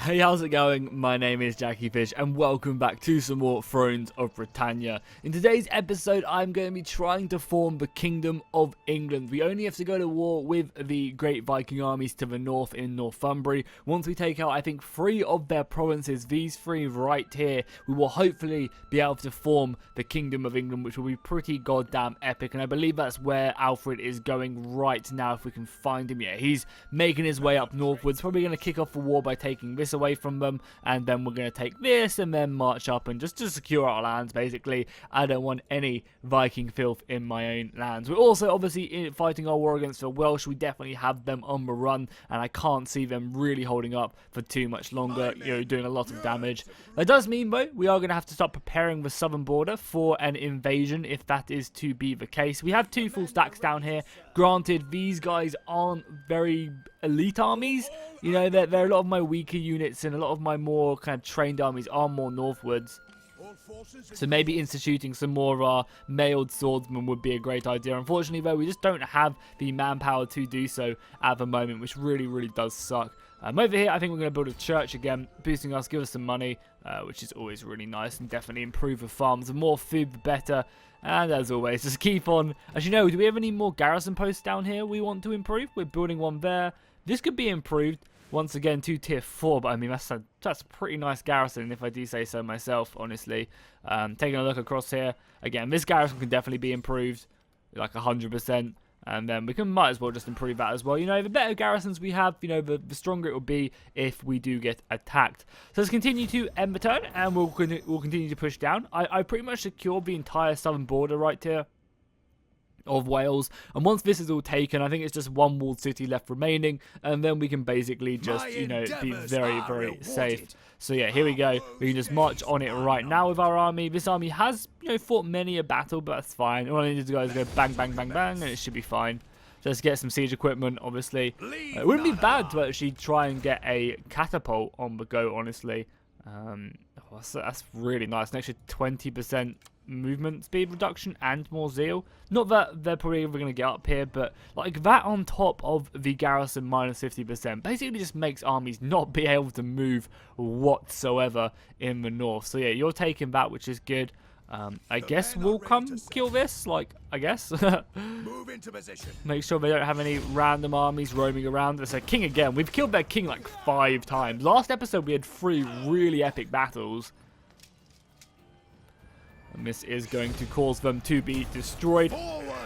Hey, how's it going? My name is jackiefishhh and welcome back to some more Thrones of Britannia. In today's episode, I'm going to be trying to form the Kingdom of England. We only have to go to war with the Great Viking armies to the north in Northumbria. Once we take out, I think, 3 of their provinces, these 3 right here, we will hopefully be able to form the Kingdom of England, which will be pretty goddamn epic. And I believe that's where Alfred is going right now, if we can find him. Yeah, he's making his way up northwards, probably going to kick off the war by taking this away from them, and then we're going to take this and then march up and just to secure our lands. Basically, I don't want any Viking filth in my own lands. We're also obviously fighting our war against the Welsh. We definitely have them on the run, and I can't see them really holding up for too much longer, doing a lot of damage. That does mean, though, we are going to have to start preparing the southern border for an invasion, if that is to be the case. We have 2 full stacks down here. Granted, these guys aren't very elite armies. They're a lot of my weaker units, and a lot of my more kind of trained armies are more northwards. So maybe instituting some more of our mailed swordsmen would be a great idea. Unfortunately, though, we just don't have the manpower to do so at the moment, which really does suck. Over here, I think we're going to build a church again, boosting us, give us some money, which is always really nice, and definitely improve the farms. The more food, the better. And as always, just keep on. Actually, no, do we have any more garrison posts down here we want to improve? We're building one there. This could be improved. Once again, to tier 4, but I mean, that's a pretty nice garrison, if I do say so myself, honestly. Taking a look across here, again, this garrison can definitely be improved, like 100%, and then we might as well just improve that as well. The better garrisons we have, the stronger it will be if we do get attacked. So let's continue to end the turn, and we'll continue to push down. I pretty much secured the entire southern border right here of Wales, and once this is all taken, I think it's just one walled city left remaining, and then we can basically just be very safe. So yeah, here we go. We can just march on it right now with our army. This army has fought many a battle, but that's fine. All I need to do is go bang bang bang bang, and it should be fine. Just get some siege equipment, obviously. It wouldn't be bad to actually try and get a catapult on the go, honestly. That's really nice. An extra 20% movement speed reduction and more zeal. Not that they're probably ever going to get up here, but like that on top of the garrison minus 50% basically just makes armies not be able to move whatsoever in the north. So yeah, you're taking that, which is good. I guess we'll come kill this, I guess. Move into position. Make sure they don't have any random armies roaming around. There's a king again. We've killed their king like 5 times. Last episode we had 3 really epic battles. And this is going to cause them to be destroyed.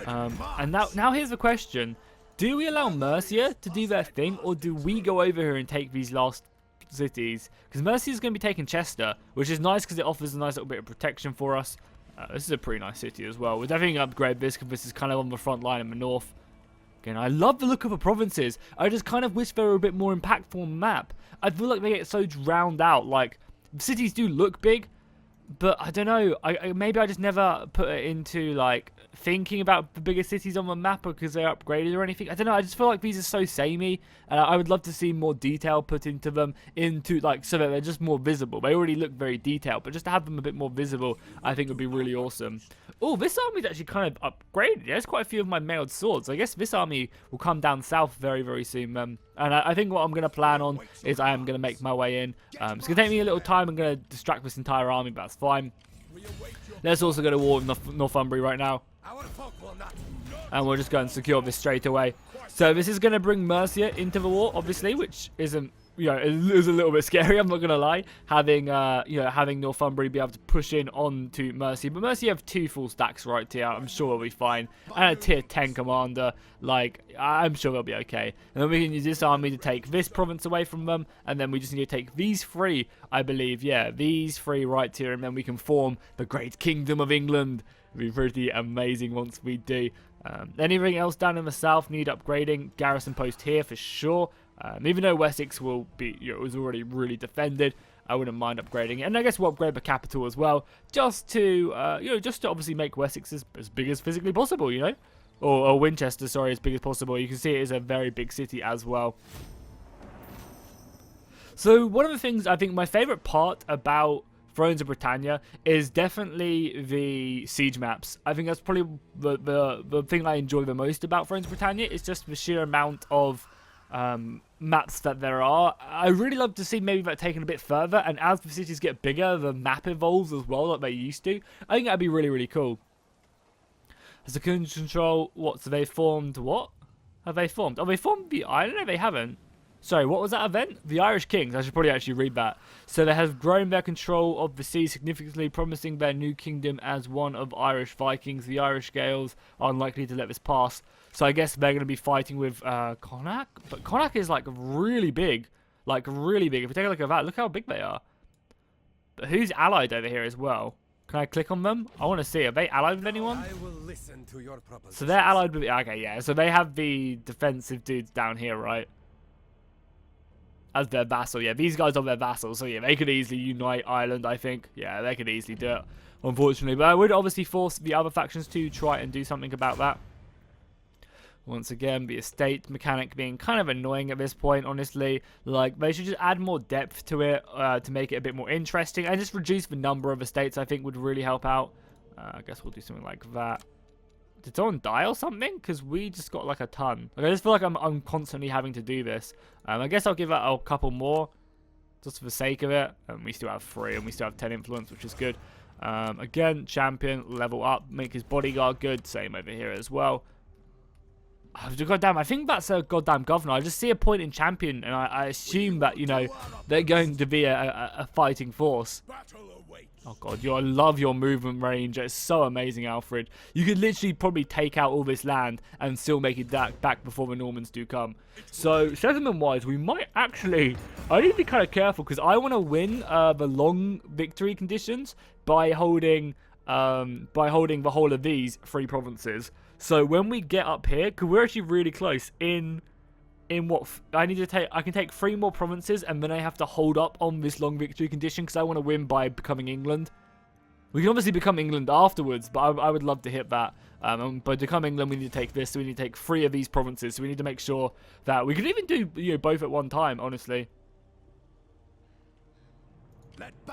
And now here's the question. Do we allow Mercia to do their thing, or do we go over here and take these last cities? Because Mercia is going to be taking Chester, which is nice because it offers a nice little bit of protection for us. This is a pretty nice city as well. We're definitely going to upgrade this because this is kind of on the front line in the north. Again, I love the look of the provinces. I just kind of wish they were a bit more impactful on the map. I feel like they get so drowned out. Like, cities do look big, but I don't know. Maybe I just never put it into like thinking about the bigger cities on the map because they're upgraded or anything. I don't know. I just feel like these are so samey, and I would love to see more detail put into them, so that they're just more visible. They already look very detailed, but just to have them a bit more visible, I think would be really awesome. Oh, this army's actually kind of upgraded. There's quite a few of my mailed swords. I guess this army will come down south very soon. And I think what I'm going to plan on is I am going to make my way in. It's going to take me a little time. I'm going to distract this entire army, but that's fine. Let's also go to war with Northumbria right now. And we'll just go and secure this straight away. So this is going to bring Mercia into the war, obviously, which isn't, it is a little bit scary, I'm not going to lie, having Northumbria be able to push in onto Mercia. But Mercia have 2 full stacks right here. I'm sure we'll be fine. And a tier 10 commander, I'm sure they'll be okay. And then we can use this army to take this province away from them. And then we just need to take these 3, I believe. Yeah, these 3 right here. And then we can form the Great Kingdom of England. It'll be pretty amazing once we do. Anything else down in the south need upgrading? Garrison post here for sure. Even though Wessex will be, it was already really defended, I wouldn't mind upgrading it. And I guess we'll upgrade the capital as well, just to obviously make Wessex as big as physically possible, or Winchester, sorry, as big as possible. You can see it is a very big city as well. So one of the things, I think my favorite part about Thrones of Britannia is definitely the siege maps. I think that's probably the thing I enjoy the most about Thrones of Britannia. It's just the sheer amount of maps that there are. I really love to see maybe that taken a bit further, and as the cities get bigger, the map evolves as well, like they used to. I think that'd be really, really cool. As a control, what? So they formed what? Have they formed? Oh, they formed the island? No, they haven't. Sorry, what was that event? The Irish Kings. I should probably actually read that. So they have grown their control of the sea significantly, promising their new kingdom as one of Irish Vikings. The Irish Gaels are unlikely to let this pass. So I guess they're going to be fighting with Connacht. But Connacht is like really big. Like really big. If you take a look at that, look how big they are. But who's allied over here as well? Can I click on them? I want to see. Are they allied with anyone? I will listen to your propositions. So they're allied with... Okay, yeah. So they have the defensive dudes down here, right? As their vassal. Yeah, these guys are their vassals. So yeah, they could easily unite Ireland, I think. Yeah, they could easily do it, unfortunately. But I would obviously force the other factions to try and do something about that. Once again, the estate mechanic being kind of annoying at this point, honestly. Like, they should just add more depth to it to make it a bit more interesting. And just reduce the number of estates, I think, would really help out. I guess we'll do something like that. Did someone die or something? Because we just got, like, a ton. Like, I just feel like I'm constantly having to do this. I guess I'll give that a couple more, just for the sake of it. And we still have 3, and we still have 10 influence, which is good. Again, champion, level up, make his bodyguard good. Same over here as well. Goddamn, I think that's a goddamn governor. I just see a point in champion, and I assume that, you know, they're going to be a fighting force. Oh god, I love your movement range. It's so amazing, Alfred. You could literally probably take out all this land and still make it back before the Normans do come. So, settlement-wise, we might actually... I need to be kind of careful, because I want to win the long victory conditions by holding the whole of these 3 provinces. So when we get up here, because we're actually really close in what I need to take, I can take 3 more provinces, and then I have to hold up on this long victory condition because I want to win by becoming England. We can obviously become England afterwards, but I would love to hit that. But to become England, we need to take this. So we need to take 3 of these provinces. So we need to make sure that we could even do, you know, both at one time, honestly.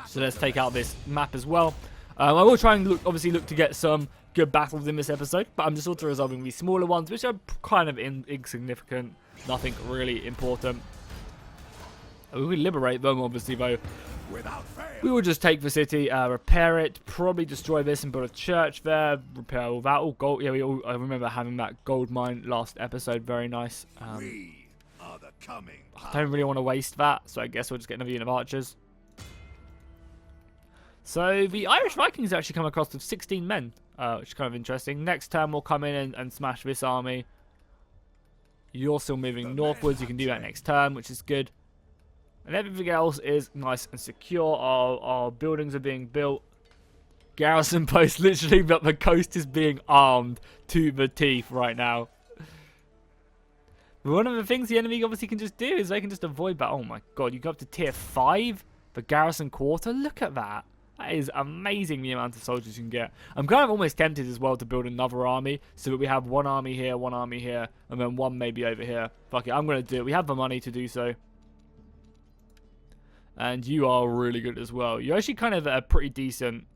So let's take out this map as well. I will try and obviously look to get some good battles in this episode, but I'm just sort of resolving these smaller ones, which are kind of insignificant, nothing really important. We will liberate them, obviously, though. We will just take the city, repair it, probably destroy this and build a church there, repair all that. Oh, gold. Yeah, I remember having that gold mine last episode. Very nice. I don't really want to waste that, so I guess we'll just get another unit of archers. So the Irish Vikings actually come across with 16 men, which is kind of interesting. Next turn we'll come in and smash this army. You're still moving northwards. You can do that next turn, which is good. And everything else is nice and secure. Our buildings are being built. Garrison post, literally, but the coast is being armed to the teeth right now. But one of the things the enemy obviously can just do is they can just avoid that. Oh my god, you go up to tier 5 for garrison quarter. Look at that. That is amazing, the amount of soldiers you can get. I'm kind of almost tempted as well to build another army, so that we have one army here, and then one maybe over here. Fuck it, I'm going to do it. We have the money to do so. And you are really good as well. You're actually kind of a pretty decent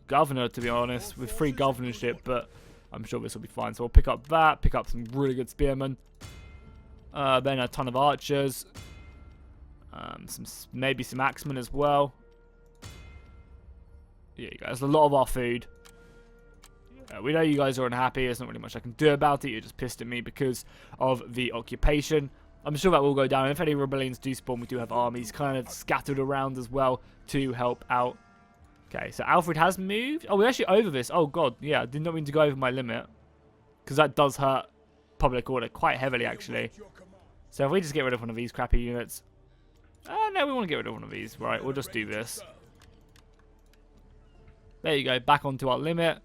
governor, to be honest, with 3 governorship, but I'm sure this will be fine. So we'll pick up that, pick up some really good spearmen. Then a ton of archers. Maybe some axemen as well. Yeah, you guys, a lot of our food. Yeah, we know you guys are unhappy. There's not really much I can do about it. You're just pissed at me because of the occupation. I'm sure that will go down. If any rebellions do spawn, we do have armies kind of scattered around as well to help out. Okay, so Alfred has moved. Oh, we're actually over this. Oh, God. Yeah, I did not mean to go over my limit. Because that does hurt public order quite heavily, actually. So if we just get rid of one of these crappy units... no, we want to get rid of one of these. Right, we'll just do this. There you go, back onto our limit.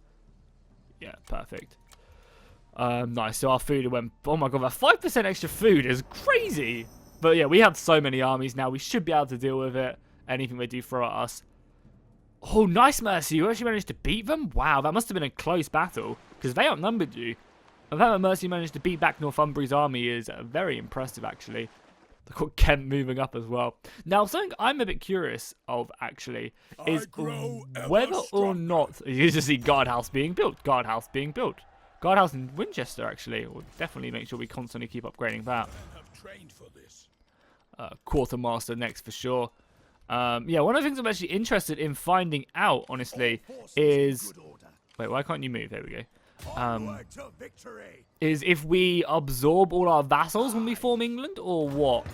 Yeah, perfect. Nice, so our food went... Oh my god, that 5% extra food is crazy! But yeah, we have so many armies now. We should be able to deal with it. Anything they do throw at us. Oh, nice, Mercy. You actually managed to beat them? Wow, that must have been a close battle. Because they outnumbered you. The fact that Mercy managed to beat back Northumbria's army is very impressive, actually. They've got Kent moving up as well. Now, something I'm a bit curious of, actually, is whether or not... You just see guardhouse being built. Guardhouse being built. guardhouse in Winchester, actually. We'll definitely make sure we constantly keep upgrading that. Quartermaster next for sure. Yeah, one of the things I'm actually interested in finding out, honestly, is... Wait, why can't you move? There we go. Is if we absorb all our vassals when we form England, or what?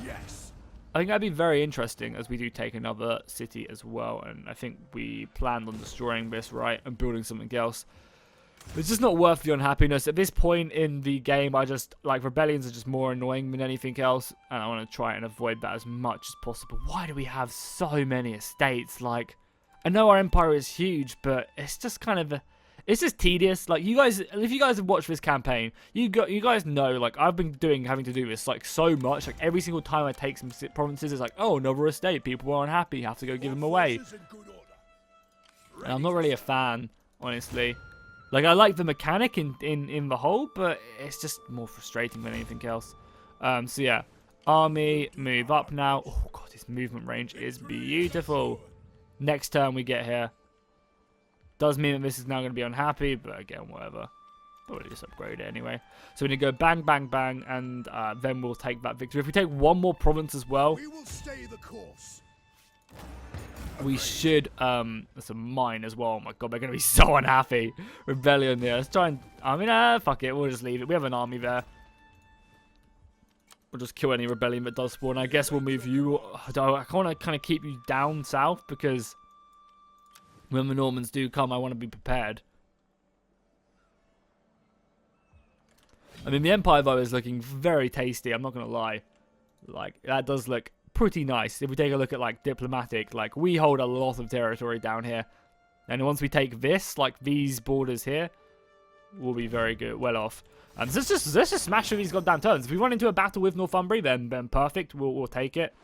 Yes. I think that'd be very interesting, as we do take another city as well, and I think we planned on destroying this, right, and building something else. It's just not worth the unhappiness. At this point in the game, I just, like, rebellions are just more annoying than anything else, and I want to try and avoid that as much as possible. Why do we have so many estates? Like, I know our empire is huge, but it's just kind of it's just tedious. Like, you guys, if you guys have watched this campaign, you guys know, like, I've been having to do this, like, so much. Like, every single time I take some provinces, it's like, oh, another estate. People are unhappy. You have to go give them away. And I'm not really a fan, honestly. Like, I like the mechanic in the whole, but it's just more frustrating than anything else. So, yeah. Army, move up now. Oh, God, this movement range is beautiful. Next turn we get here. Does mean that this is now going to be unhappy, but again, whatever. Probably just upgrade it anyway. So we're going to go bang, bang, bang, and then we'll take that victory. If we take one more province as well, We will stay the course. we should, that's a mine as well. Oh my God, they're going to be so unhappy. Rebellion there. Let's try and, I mean, fuck it. We'll just leave it. We have an army there. We'll just kill any rebellion that does spawn. I guess we'll move you. I want to kind of keep you down south because when the Normans do come, I want to be prepared. I mean, the Empire, though, is looking very tasty. I'm not going to lie. Like, that does look pretty nice. If we take a look at, like, diplomatic, like, we hold a lot of territory down here. And once we take this, like, these borders here, we'll be very good, well off. Let's just smash through these goddamn turns. If we run into a battle with Northumbria, then perfect. We'll take it.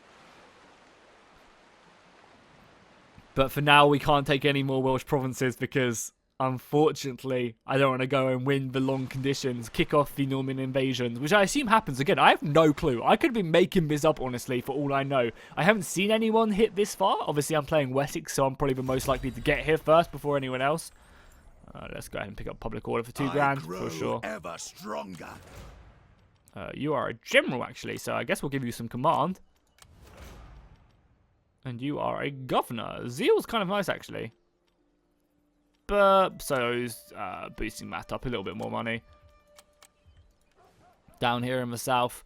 But for now, we can't take any more Welsh provinces because, unfortunately, I don't want to go and win the long conditions, kick off the Norman invasions, which I assume happens again. I have no clue. I could be making this up, honestly, for all I know. I haven't seen anyone hit this far. Obviously, I'm playing Wessex, so I'm probably the most likely to get here first before anyone else. Let's go ahead and pick up public order for 2 grand, for sure. Ever stronger. You are a general, actually, so I guess we'll give you some command. And you are a governor. Zeal's kind of nice, actually. But so's boosting that up a little bit more money. Down here in the south.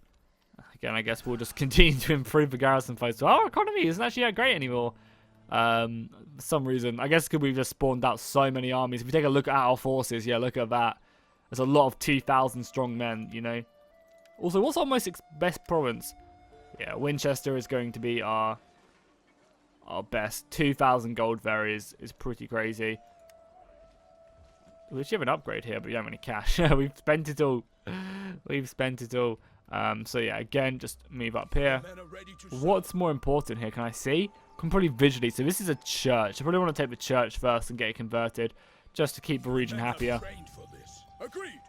Again, I guess we'll just continue to improve the garrison posts. So our economy isn't actually that great anymore. For some reason. I guess because we've just spawned out so many armies. If we take a look at our forces, yeah, look at that. There's a lot of 2,000 strong men, you know. Also, what's our best province? Yeah, Winchester is going to be our best. 2,000 gold there is pretty crazy. We actually have an upgrade here, but we don't have any cash. We've spent it all. We've spent it all. So yeah, again, just move up here. What's more important here? Can I see? Can probably visually. So this is a church. I probably want to take the church first and get it converted, just to keep the region happier. Agreed.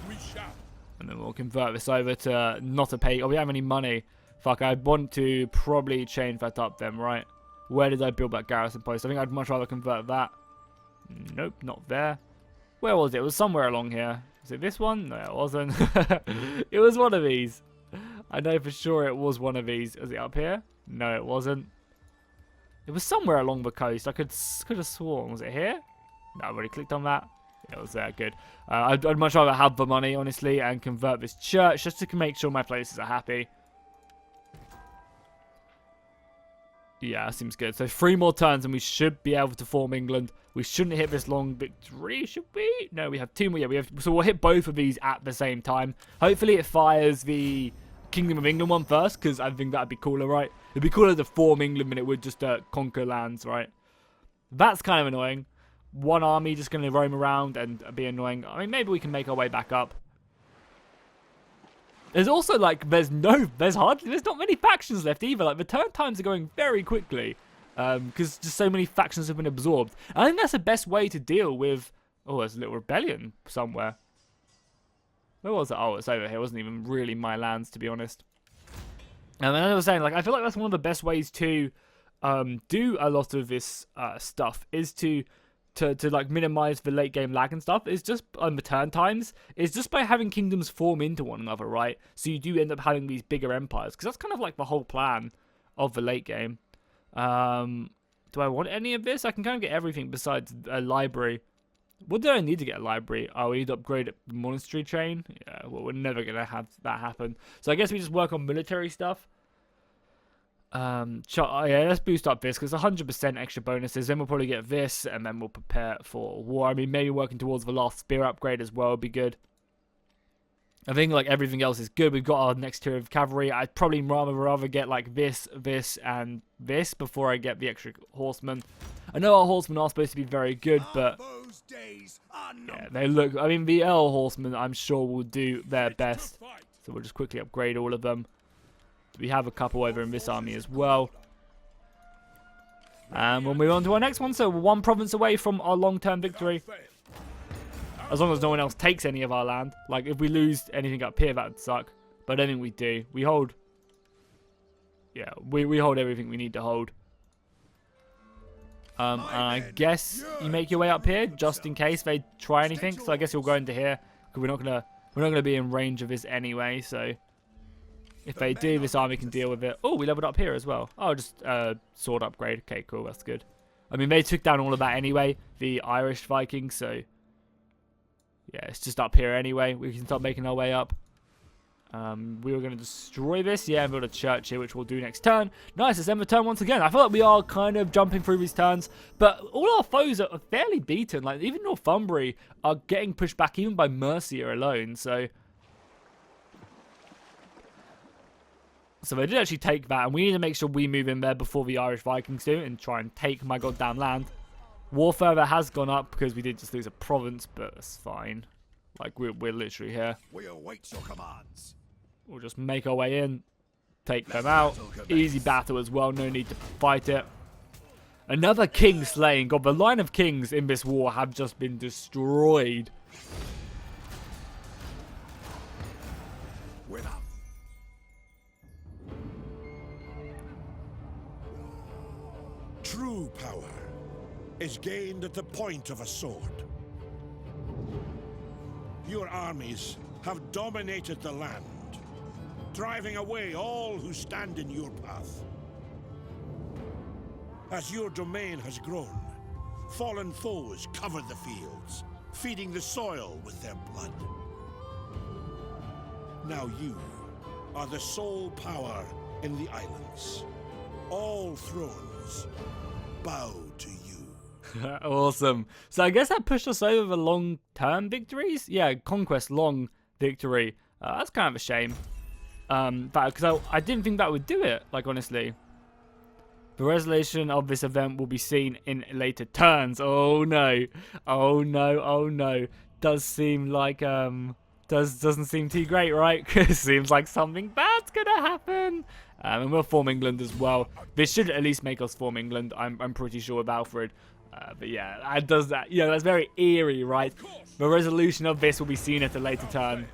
We shall. And then we'll convert this over to not a pay. Oh, we don't have any money. Fuck, I want to probably change that up then, right? Where did I build that garrison post? I think I'd much rather convert that. Nope, not there. Where was it? It was somewhere along here. Was it this one? No, it wasn't. It was one of these. I know for sure it was one of these. Was it up here? No, it wasn't. It was somewhere along the coast. I could have sworn. Was it here? No, I've already clicked on that. Yeah, it was there. Good. I'd much rather have the money, honestly, and convert this church just to make sure my places are happy. Yeah, seems good. So 3 more turns and we should be able to form England. We shouldn't hit this long victory, should we? No, we have 2 more. Yeah, so we'll hit both of these at the same time. Hopefully it fires the Kingdom of England one first, because I think that'd be cooler, right? It'd be cooler to form England than it would just conquer lands, right? That's kind of annoying. One army just going to roam around and be annoying. I mean, maybe we can make our way back up. There's also, like, there's not many factions left either. Like, the turn times are going very quickly. Because just so many factions have been absorbed. I think that's the best way to deal with... Oh, there's a little rebellion somewhere. Where was it? Oh, it's over here. It wasn't even really my lands, to be honest. And as I was saying, like, I feel like that's one of the best ways to do a lot of this stuff, is to to like minimize the late game lag and stuff is just on the turn times. It's just by having kingdoms form into one another, right? So you do end up having these bigger empires, because that's kind of like the whole plan of the late game. Do I want any of this? I can kind of get everything besides a library. What do I need to get a library? Oh, we need to upgrade a monastery chain. Yeah, well, we're never gonna have that happen. So I guess we just work on military stuff. Yeah, let's boost up this, because 100% extra bonuses. Then we'll probably get this, and then we'll prepare for war. I mean, maybe working towards the last spear upgrade as well would be good. I think like everything else is good. We've got our next tier of cavalry. I'd probably rather get like this, and this before I get the extra horsemen. I know our horsemen are supposed to be very good, but yeah, they look. I mean, the Earl horsemen, I'm sure will do their best. So we'll just quickly upgrade all of them. We have a couple over in this army as well. And we'll move on to our next one. So we're one province away from our long-term victory. As long as no one else takes any of our land. Like, if we lose anything up here, that would suck. But I don't think we do. We hold... Yeah, we hold everything we need to hold. And I guess you make your way up here, just in case they try anything. So I guess you'll go into here. Because we're not gonna be in range of this anyway, so... If they do, this army can deal with it. Oh, we leveled up here as well. Oh, just sword upgrade. Okay, cool. That's good. I mean, they took down all of that anyway, the Irish Vikings, so... Yeah, it's just up here anyway. We can start making our way up. We were going to destroy this. Yeah, and build a church here, which we'll do next turn. Nice, it's end the turn once again. I feel like we are kind of jumping through these turns, but all our foes are fairly beaten. Like, even Northumbria are getting pushed back even by Mercia alone, so... So they did actually take that, and we need to make sure we move in there before the Irish Vikings do and try and take my goddamn land. Warfare has gone up because we did just lose a province, but it's fine. Like, we're literally here. We await your commands. We'll just make our way in, take them out. Easy battle as well, no need to fight it. Another king slain. God, the line of kings in this war have just been destroyed. True power is gained at the point of a sword. Your armies have dominated the land, driving away all who stand in your path. As your domain has grown, fallen foes cover the fields, feeding the soil with their blood. Now you are the sole power in the islands. All thrones bow to you. Awesome. So I guess that pushed us over the long-term victories. Yeah, conquest long victory. That's kind of a shame. Because I didn't think that would do it. Like, honestly, the resolution of this event will be seen in later turns. Oh no! Oh no! Oh no! Does seem like doesn't seem too great, right? Seems like something bad's gonna happen. And we'll form England as well. This should at least make us form England. I'm pretty sure with Alfred. But yeah, that does that. You know, that's very eerie, right? The resolution of this will be seen at a later turn.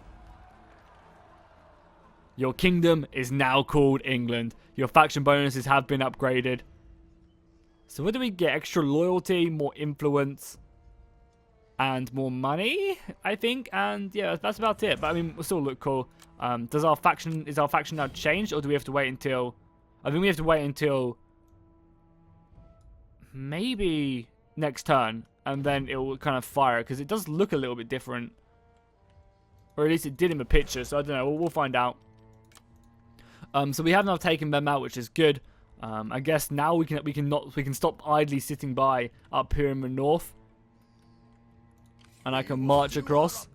Your kingdom is now called England. Your faction bonuses have been upgraded. So what do we get? Extra loyalty, more influence, and more money, I think. And yeah, that's about it. But I mean, we'll still look cool. Is our faction now changed, or do we have to wait until... I think we have to wait until maybe next turn, and then it will kind of fire, because it does look a little bit different. Or at least it did in the picture, so I don't know. We'll find out. So we have now taken them out, which is good. I guess now we can stop idly sitting by up here in the north, and I can march across.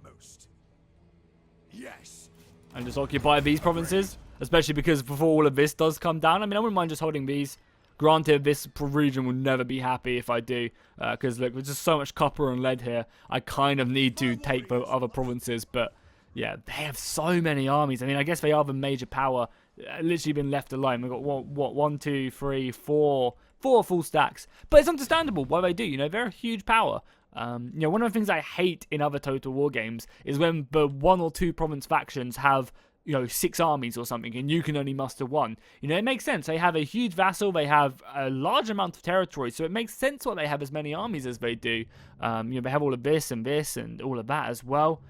Yes. And just occupy these provinces, especially because before all of this does come down, I mean, I wouldn't mind just holding these. Granted, this region will never be happy if I do, because look, there's just so much copper and lead here. I kind of need to take the other provinces, but yeah, they have so many armies. I mean, I guess they are the major power. Literally been left alone. We've got what 1, 2, 3, 4 full stacks, but it's understandable why they do. You know, they're a huge power. You know, one of the things I hate in other Total War games is when the 1 or 2 province factions have you know, 6 armies or something, and you can only muster 1. You know, it makes sense. They have a huge vassal. They have a large amount of territory, so it makes sense why they have as many armies as they do. You know, they have all of this and all of that as well.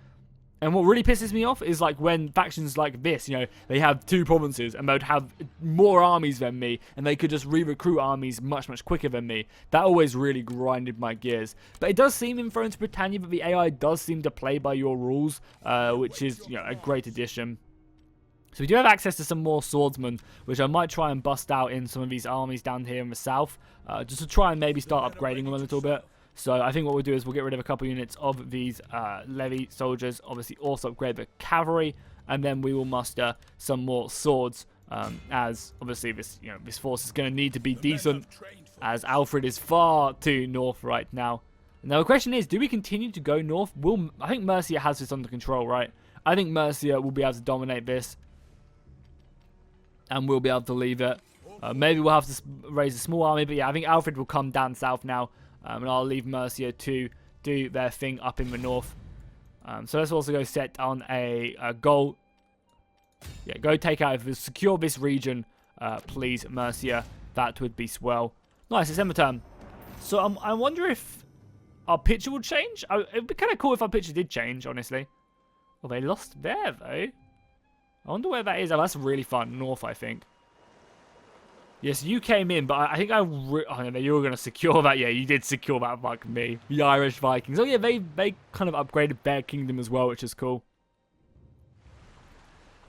And what really pisses me off is like when factions like this, you know, they have 2 provinces and they would have more armies than me, and they could just re-recruit armies much quicker than me. That always really grinded my gears. But it does seem in Thrones of Britannia that the AI does seem to play by your rules, which is, you know, a great addition. So we do have access to some more swordsmen, which I might try and bust out in some of these armies down here in the south, just to try and maybe start upgrading them a little bit. So I think what we'll do is we'll get rid of a couple units of these levy soldiers, obviously also upgrade the cavalry, and then we will muster some more swords, as obviously this, you know, this force is going to need to be decent, as Alfred is far too north right now. Now the question is, do we continue to go north? I think Mercia has this under control, right? I think Mercia will be able to dominate this, and we'll be able to leave it. Maybe we'll have to raise a small army, but yeah, I think Alfred will come down south now. And I'll leave Mercia to do their thing up in the north. So let's also go set on a goal. Yeah, go take out, secure this region, please, Mercia. That would be swell. Nice, it's end turn. So I wonder if our picture will change. It would be kind of cool if our picture did change, honestly. Well, they lost there, though. I wonder where that is. Oh, that's really fun. North, I think. Yes, you came in, but I think oh, no, you were going to secure that. Yeah, you did secure that, fuck me. The Irish Vikings. Oh, yeah, they kind of upgraded their kingdom as well, which is cool.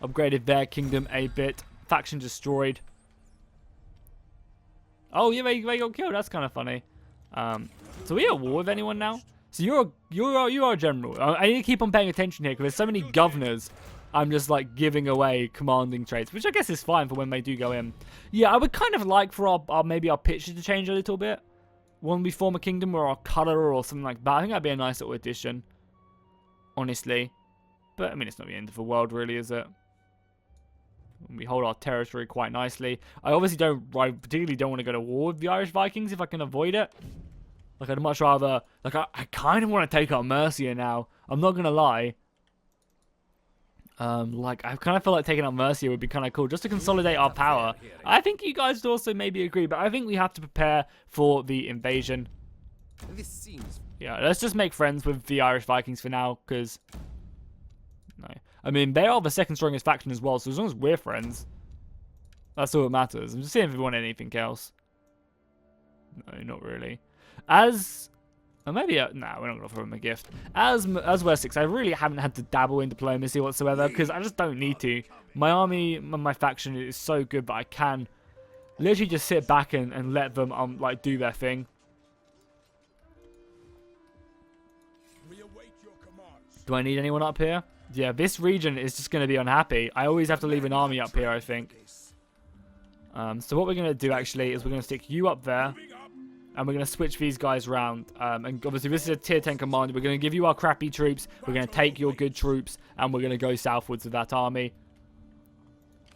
Upgraded their kingdom a bit. Faction destroyed. Oh, yeah, they got killed. That's kind of funny. So we at war with anyone now? So you are a general. I need to keep on paying attention here, because there's so many governors. I'm just like giving away commanding traits, which I guess is fine for when they do go in. Yeah, I would kind of like for our maybe our picture to change a little bit when we form a kingdom, or our color or something like that. I think that'd be a nice little addition, honestly. But I mean, it's not the end of the world, really, is it? We hold our territory quite nicely. I particularly don't want to go to war with the Irish Vikings if I can avoid it. Like, I'd much rather, like, I kind of want to take out Mercia now. I'm not gonna lie. Like, I kind of feel like taking out Mercia would be kind of cool, just to consolidate our power. I think you guys would also maybe agree, but I think we have to prepare for the invasion. Yeah, let's just make friends with the Irish Vikings for now, because... No. I mean, they are the second strongest faction as well, so as long as we're friends, that's all that matters. I'm just seeing if we want anything else. No, not really. Or maybe, we're not going to throw him a gift. As Wessex, I really haven't had to dabble in diplomacy whatsoever, because I just don't need to. My army, my faction is so good that I can literally just sit back and let them, like, do their thing. Do I need anyone up here? Yeah, this region is just going to be unhappy. I always have to leave an army up here, I think. So what we're going to do, actually, is we're going to stick you up there. And we're going to switch these guys around. And obviously, this is a tier 10 commander. We're going to give you our crappy troops. We're going to take your good troops. And we're going to go southwards with that army.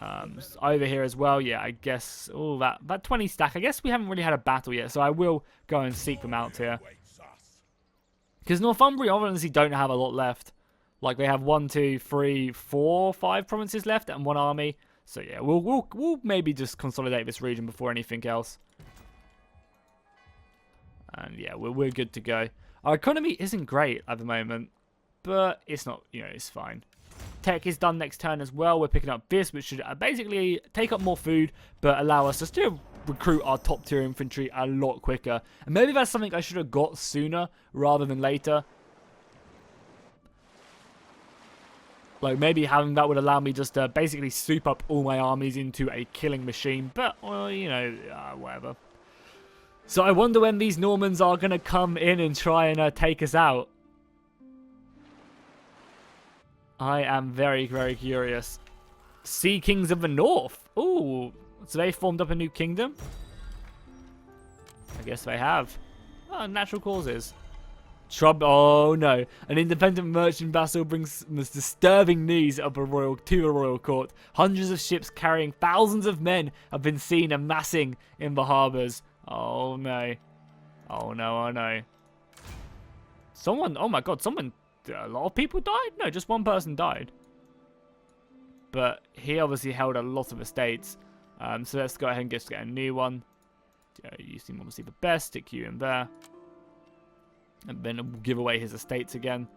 Over here as well. Yeah, I guess... Oh, that 20 stack. I guess we haven't really had a battle yet. So I will go and seek them out here. Because Northumbria obviously don't have a lot left. Like, they have 1, 2, 3, 4, 5 provinces left. And 1 army. So yeah, we'll maybe just consolidate this region before anything else. And yeah, we're good to go. Our economy isn't great at the moment, but it's not, you know, it's fine. Tech is done next turn as well. We're picking up this, which should basically take up more food, but allow us to still recruit our top tier infantry a lot quicker. And maybe that's something I should have got sooner rather than later. Like, maybe having that would allow me just to basically soup up all my armies into a killing machine. But, well, you know, whatever. So I wonder when these Normans are going to come in and try and take us out. I am very, very curious. Sea Kings of the North. Ooh, so they formed up a new kingdom? I guess they have. Oh, natural causes. Oh no, an independent merchant vassal brings the disturbing news of to the royal court. Hundreds of ships carrying thousands of men have been seen amassing in the harbours. Oh no. Oh no, oh no. Oh my god, a lot of people died? No, just one person died. but he obviously held a lot of estates. So let's go ahead and just get a new one. You seem obviously the best. Stick you in there. And then we'll give away his estates again.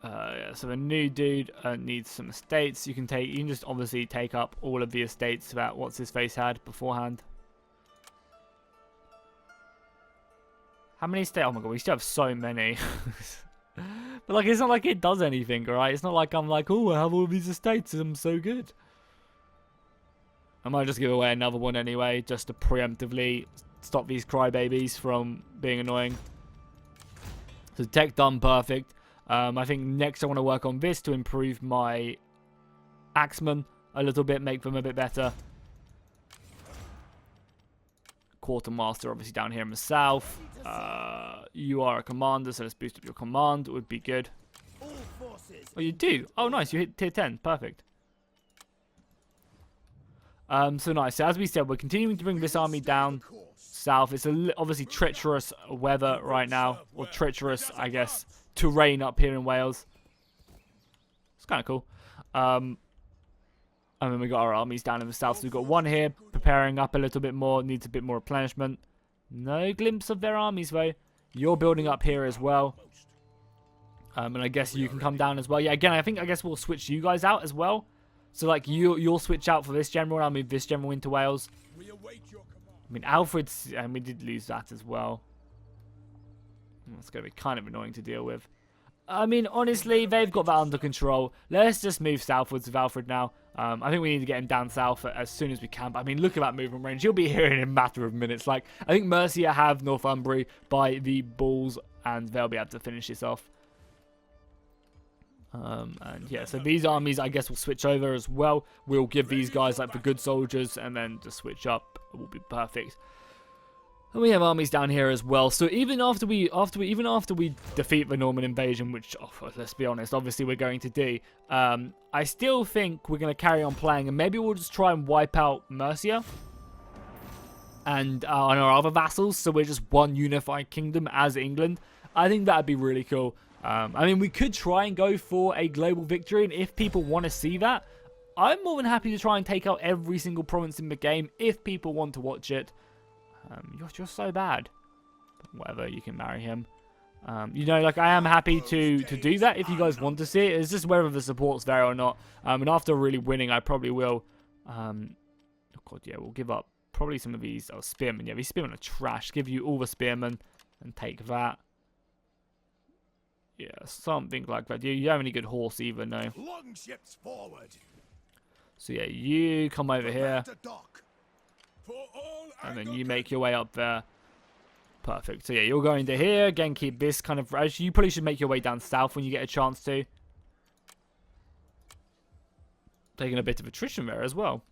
Yeah, so the new dude needs some estates. You can just obviously take up all of the estates that what's his face had beforehand. How many estates? Oh my god, we still have so many. But like, it's not like it does anything, right? It's not like I'm like, oh, I have all these estates, I'm so good. I might just give away another one anyway, just to preemptively stop these crybabies from being annoying. So tech done, perfect. I think next I want to work on this to improve my axemen a little bit, make them a bit better. Quartermaster obviously down here in the south. You are a commander, so let's boost up your command. It would be good. Oh, you do? Oh, nice. You hit tier 10. Perfect. So nice. So as we said, we're continuing to bring this army down south. It's obviously treacherous weather right now, or treacherous, I guess, terrain up here in Wales. It's kind of cool. And then we got our armies down in the south. So we've got one here preparing up a little bit more. Needs a bit more replenishment. No glimpse of their armies though. You're building up here as well. And I guess you can come down as well. Yeah, again, I guess we'll switch you guys out as well. So like you'll switch out for this general, and I'll move this general into Wales. I mean, Alfred's, and we did lose that as well. That's going to be kind of annoying to deal with. I mean, honestly, they've got that under control. Let's just move southwards with Alfred now. I think we need to get him down south as soon as we can. But I mean, look at that movement range. He'll be here in a matter of minutes. Like, I think Mercia have Northumbria by the balls, and they'll be able to finish this off. And yeah, so these armies, I guess, will switch over as well. We'll give these guys like the good soldiers, and then just switch up. It will be perfect. And we have armies down here as well. So even after we defeat the Norman invasion, which let's be honest, obviously we're going to do, I still think we're going to carry on playing, and maybe we'll just try and wipe out Mercia and on our other vassals, so we're just one unified kingdom as England. I think that'd be really cool. I mean, we could try and go for a global victory, and if people want to see that, I'm more than happy to try and take out every single province in the game if people want to watch it. You're so bad. But whatever, you can marry him. You know, like, I am happy to do that if you guys want to see it. It's just whether the support's there or not. And after really winning, I probably will. Oh god, yeah, we'll give up probably some of these. Oh, spearmen. Yeah, these spearmen are trash. Give you all the spearmen and take that. Yeah, something like that. You don't have any good horse either, no. Longships forward. So yeah, you come over here. And then you make your way up there. Perfect. So yeah, you're going to here. Again, keep this kind of... Actually, you probably should make your way down south when you get a chance to. Taking a bit of attrition there as well.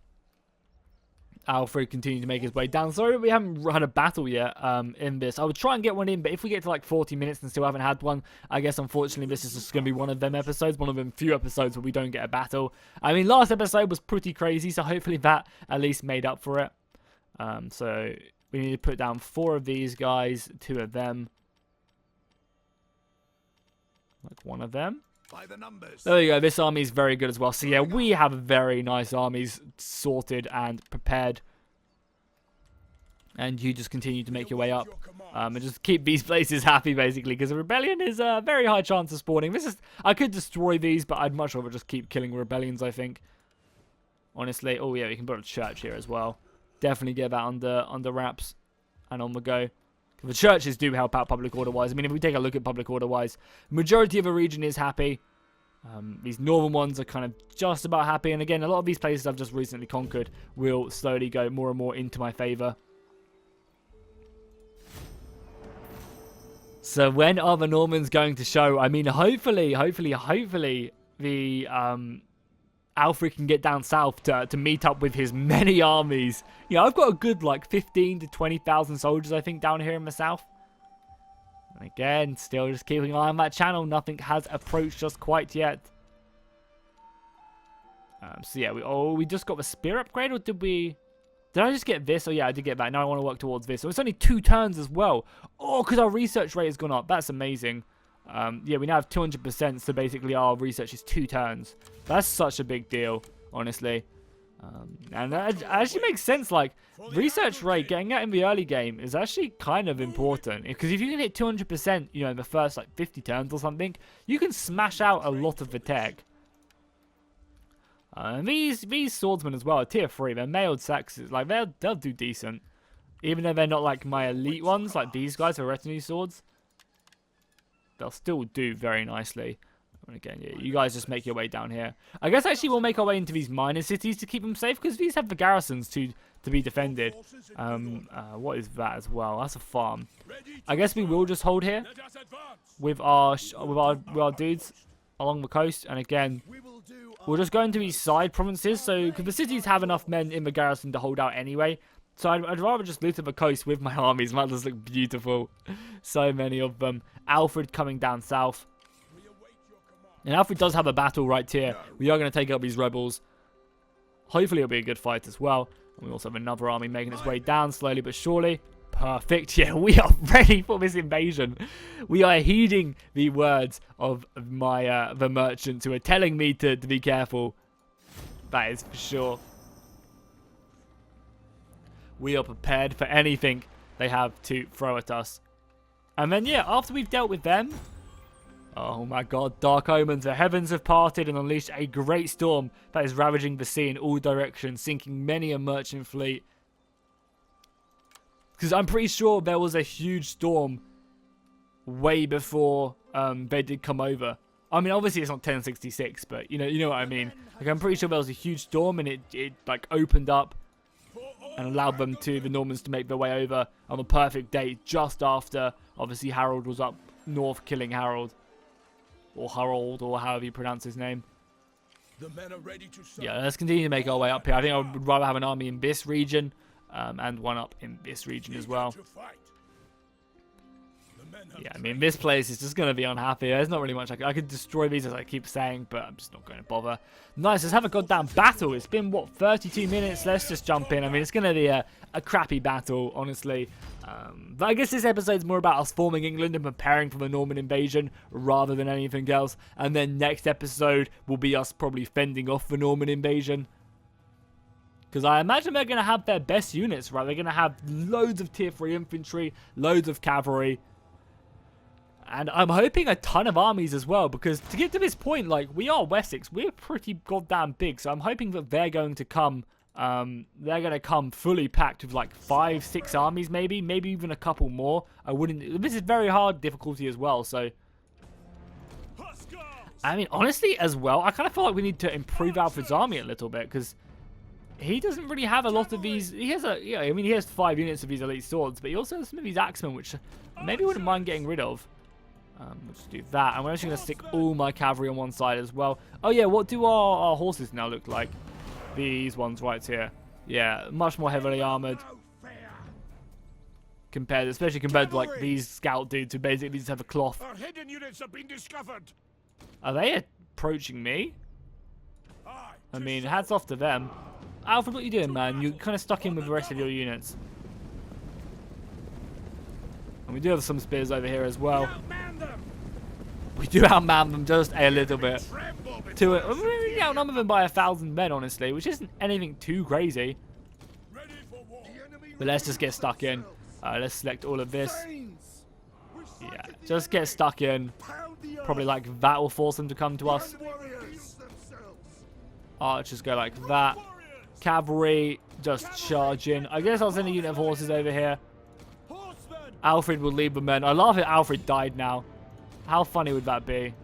Alfred continuing to make his way down. Sorry, we haven't had a battle yet in this. I would try and get one in, but if we get to like 40 minutes and still haven't had one, I guess unfortunately this is just going to be one of them episodes, one of them few episodes where we don't get a battle. I mean, last episode was pretty crazy, so hopefully that at least made up for it. So we need to put down 4 of these guys, 2 of them. Like one of them. By the numbers. There you go. This army is very good as well. So yeah, we have very nice armies sorted and prepared. And you just continue to make your way up. And just keep these places happy, basically. Because a rebellion is a very high chance of spawning. I could destroy these, but I'd much rather just keep killing rebellions, I think. Honestly. Oh yeah, we can put a church here as well. Definitely get that under wraps and on the go. The churches do help out public order-wise. I mean, if we take a look at public order-wise, majority of the region is happy. These northern ones are kind of just about happy. And again, a lot of these places I've just recently conquered will slowly go more and more into my favour. So when are the Normans going to show? I mean, hopefully, the Alfred can get down south to meet up with his many armies. Yeah, I've got a good like 15 to 20,000 soldiers, I think, down here in the south. And again, still just keeping an eye on that channel. Nothing has approached us quite yet. So yeah, we just got the spear upgrade, or did we? Did I just get this? Oh yeah, I did get that. Now I want to work towards this. So it's only 2 turns as well. Oh, because our research rate has gone up. That's amazing. Yeah, we now have 200%, so basically our research is 2 turns. That's such a big deal, honestly. And that actually makes sense. Like, research rate, getting that in the early game is actually kind of important. Because if you can hit 200%, you know, in the first, like, 50 turns or something, you can smash out a lot of the tech. And these swordsmen as well are tier 3. They're mailed Saxes. Like, they'll do decent. Even though they're not, like, my elite ones, like these guys are retinue swords. They'll still do very nicely. And again, yeah, you guys just make your way down here. I guess actually we'll make our way into these minor cities to keep them safe, because these have the garrisons to be defended. What is that as well? That's a farm. I guess we will just hold here with our dudes along the coast. And again, we'll just go into these side provinces. So, because the cities have enough men in the garrison to hold out anyway. So I'd rather just loot at the coast with my armies. That does look beautiful. So many of them. Alfred coming down south. And Alfred does have a battle right here. We are going to take out these rebels. Hopefully it'll be a good fight as well. And we also have another army making its way down slowly but surely. Perfect. Yeah, we are ready for this invasion. We are heeding the words of my the merchants who are telling me to be careful. That is for sure. We are prepared for anything they have to throw at us. And then, yeah, after we've dealt with them... Oh my god, dark omens. The heavens have parted and unleashed a great storm that is ravaging the sea in all directions, sinking many a merchant fleet. Because I'm pretty sure there was a huge storm way before they did come over. I mean, obviously it's not 1066, but you know what I mean. Like, I'm pretty sure there was a huge storm and it like opened up and allowed them the Normans to make their way over on the perfect date, just after, obviously, Harold was up north killing Harold. Or Harold, or however you pronounce his name. The men are ready to serve. Yeah, let's continue to make our way up here. I think I would rather have an army in this region, and one up in this region as well. Yeah, I mean, this place is just going to be unhappy. There's not really much I could destroy these, as I keep saying, but I'm just not going to bother. Nice, let's have a goddamn battle. It's been, what, 32 minutes? Let's just jump in. I mean, it's going to be a crappy battle, honestly. But I guess this episode's more about us forming England and preparing for the Norman invasion rather than anything else. And then next episode will be us probably fending off the Norman invasion. Because I imagine they're going to have their best units, right? They're going to have loads of tier 3 infantry, loads of cavalry. And I'm hoping a ton of armies as well, because to get to this point, like, we are Wessex. We're pretty goddamn big, so I'm hoping that they're going to come, fully packed with like 5, 6 armies, maybe even a couple more. This is very hard difficulty as well, so. I mean, honestly, as well, I kind of feel like we need to improve Alfred's army a little bit, because he doesn't really have a lot of these. He has he has 5 units of these elite swords, but he also has some of these axemen, which maybe wouldn't mind getting rid of. We'll just do that. I'm actually going to stick all my cavalry on one side as well. Oh yeah, what do our horses now look like? These ones right here. Yeah, much more heavily armored. Especially compared to like these scout dudes who basically just have a cloth. Our hidden units have been discovered. Are they approaching me? I mean, hats off to them. Alfred, what are you doing, man? You're kind of stuck in with the rest of your units. And we do have some spears over here as well. We do outman them just a little bit. We outnumber them by 1,000 men, honestly, which isn't anything too crazy. But let's just get stuck in. Let's select all of this. Yeah, just get stuck in. Probably like that will force them to come to us. Archers go like that. Cavalry just charge in. I guess I'll send a unit of horses over here. Alfred will lead the men. I laugh at Alfred died now. How funny would that be?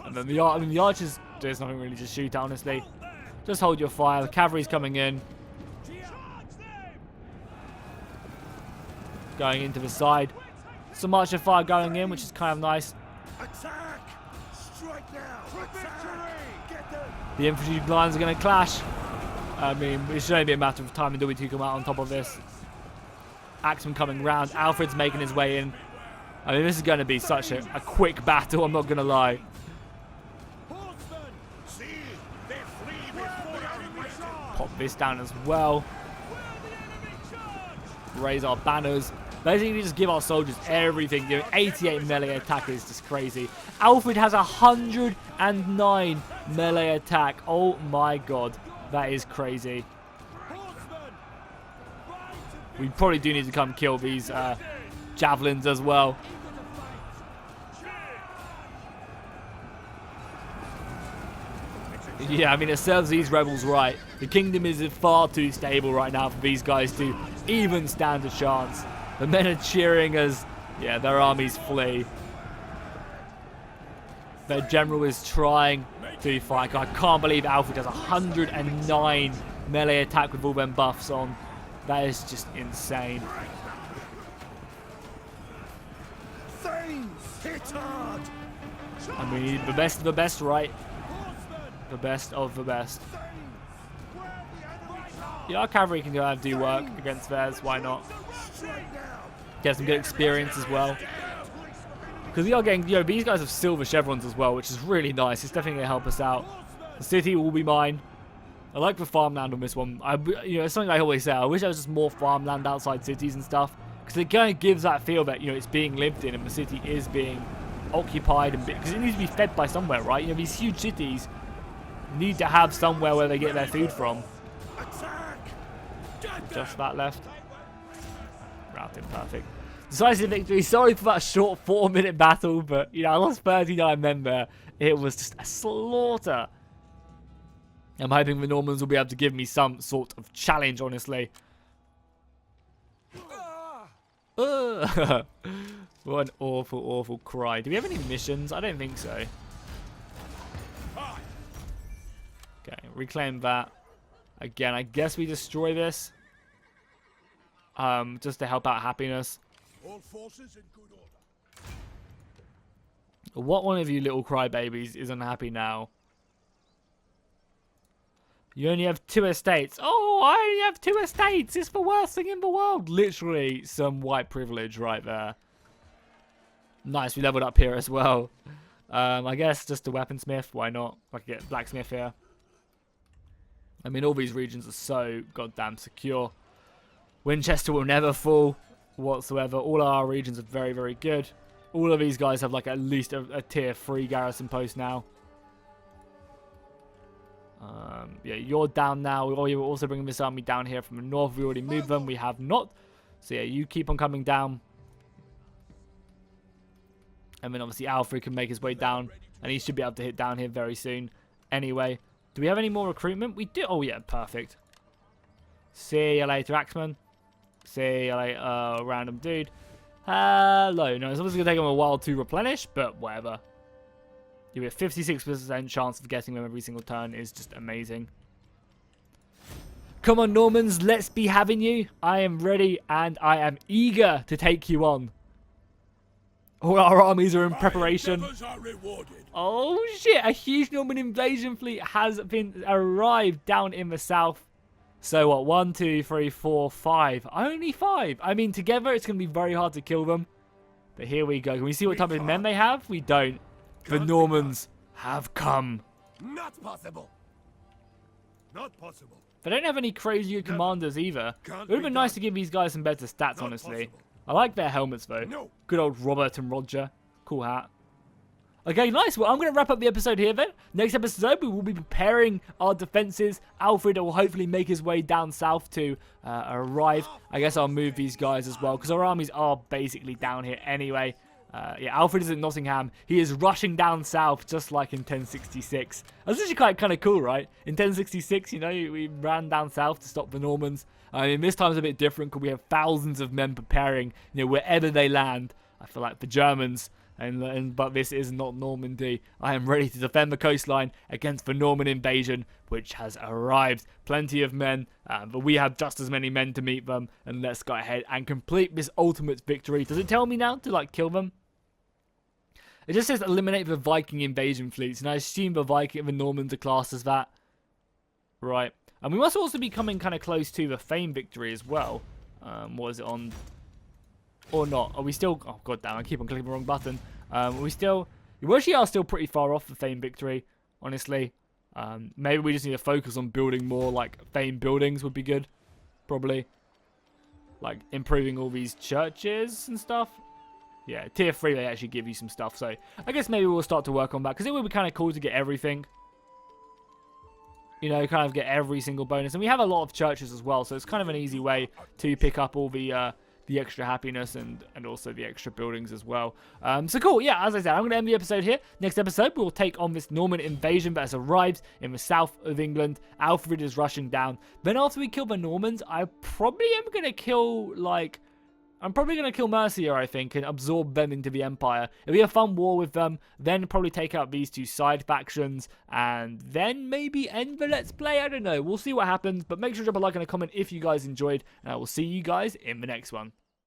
And then the archers, there's nothing really to shoot at, honestly. Just hold your fire. The cavalry's coming in. Going into the side. Some archer fire going in, which is kind of nice. Attack! Strike now! The infantry lines are going to clash. I mean, it should only be a matter of time until we two come out on top of this. Axeman coming round. Alfred's making his way in. I mean, this is going to be such a quick battle, I'm not going to lie. Pop this down as well. Raise our banners. Basically, just give our soldiers everything. 88 melee attack is just crazy. Alfred has 109 melee attack. Oh my god. That is crazy. We probably do need to come kill these javelins as well. Yeah, I mean, it serves these rebels right. The kingdom is far too stable right now for these guys to even stand a chance. The men are cheering as, yeah, their armies flee. Their general is trying to fight. I can't believe Alfred has 109 melee attack with all them buffs on. That is just insane. And we need the best of the best, right? The best of the best. Yeah, our cavalry can go out and do work against theirs. Why not? Get some good experience as well. Because we are getting, these guys have silver chevrons as well, which is really nice. It's definitely going to help us out. The city will be mine. I like the farmland on this one. It's something I always say. I wish there was just more farmland outside cities and stuff. Because it kind of gives that feel that, it's being lived in and the city is being occupied. And because it needs to be fed by somewhere, right? These huge cities need to have somewhere where they get their food from. Just that left. Routed, perfect. Decisive victory. Sorry for that short 4-minute battle, but I lost 39 men there. It was just a slaughter. I'm hoping the Normans will be able to give me some sort of challenge, honestly. What an awful, awful cry. Do we have any missions? I don't think so. Okay, reclaim that. Again, I guess we destroy this. Just to help out happiness. All forces in good order. What one of you little crybabies is unhappy now? You only have 2 estates. Oh, I only have 2 estates. It's the worst thing in the world. Literally some white privilege right there. Nice, we leveled up here as well. I guess just a weaponsmith. Why not? I can get blacksmith here. I mean, all these regions are so goddamn secure. Winchester will never fall whatsoever. All our regions are very, very good. All of these guys have like at least a tier 3 garrison post now. Yeah, you're down now. You're also bringing this army down here from the north. We already moved them. We have not. So yeah, you keep on coming down. And then obviously Alfred can make his way down. And he should be able to hit down here very soon. Anyway, do we have any more recruitment? We do. Oh yeah, perfect. See you later, Axeman. See you later, random dude. Hello. No, it's obviously going to take him a while to replenish, but whatever. You have 56% chance of getting them every single turn is just amazing. Come on, Normans, let's be having you. I am ready and I am eager to take you on. All our armies are in preparation. Oh shit, a huge Norman invasion fleet has been arrived down in the south. So what, 1, 2, 3, 4, 5. Only 5. I mean, together it's going to be very hard to kill them. But here we go. Can we see what type of men they have? We don't. The Normans have come. Not possible. Not possible. They don't have any crazy good commanders either. It would have been nice to give these guys some better stats, honestly. I like their helmets, though. Good old Robert and Roger. Cool hat. Okay, nice. Well, I'm going to wrap up the episode here, then. Next episode, we will be preparing our defenses. Alfred will hopefully make his way down south to arrive. I guess I'll move these guys as well, because our armies are basically down here anyway. Yeah, Alfred is at Nottingham. He is rushing down south, just like in 1066. That's actually kind of cool, right? In 1066, we ran down south to stop the Normans. I mean, this time's a bit different, because we have thousands of men preparing, wherever they land. I feel like the Germans... But this is not Normandy. I am ready to defend the coastline against the Norman invasion, which has arrived. Plenty of men, but we have just as many men to meet them. And let's go ahead and complete this ultimate victory. Does it tell me now to, kill them? It just says eliminate the Viking invasion fleets. And I assume the Normans are classed as that. Right. And we must also be coming kind of close to the Fame victory as well. What is it on... Or not? Are we still... Oh, god damn, I keep on clicking the wrong button. Are we still... We actually are still pretty far off the Fame victory, honestly. Maybe we just need to focus on building more, Fame buildings would be good. Probably. like improving all these churches and stuff. Yeah, tier 3 they actually give you some stuff, so I guess maybe we'll start to work on that, because it would be kind of cool to get everything. You know, kind of get every single bonus, and we have a lot of churches as well, so it's kind of an easy way to pick up all the extra happiness and also the extra buildings as well. So cool, yeah, as I said, I'm going to end the episode here. Next episode, we'll take on this Norman invasion that has arrived in the south of England. Alfred is rushing down. Then after we kill the Normans, I probably am going to kill, like... I'm probably going to kill Mercia, I think, and absorb them into the Empire. It'll be a fun war with them, then probably take out these 2 side factions, and then maybe end the Let's Play. I don't know. We'll see what happens, but make sure to drop a like and a comment if you guys enjoyed, and I will see you guys in the next one.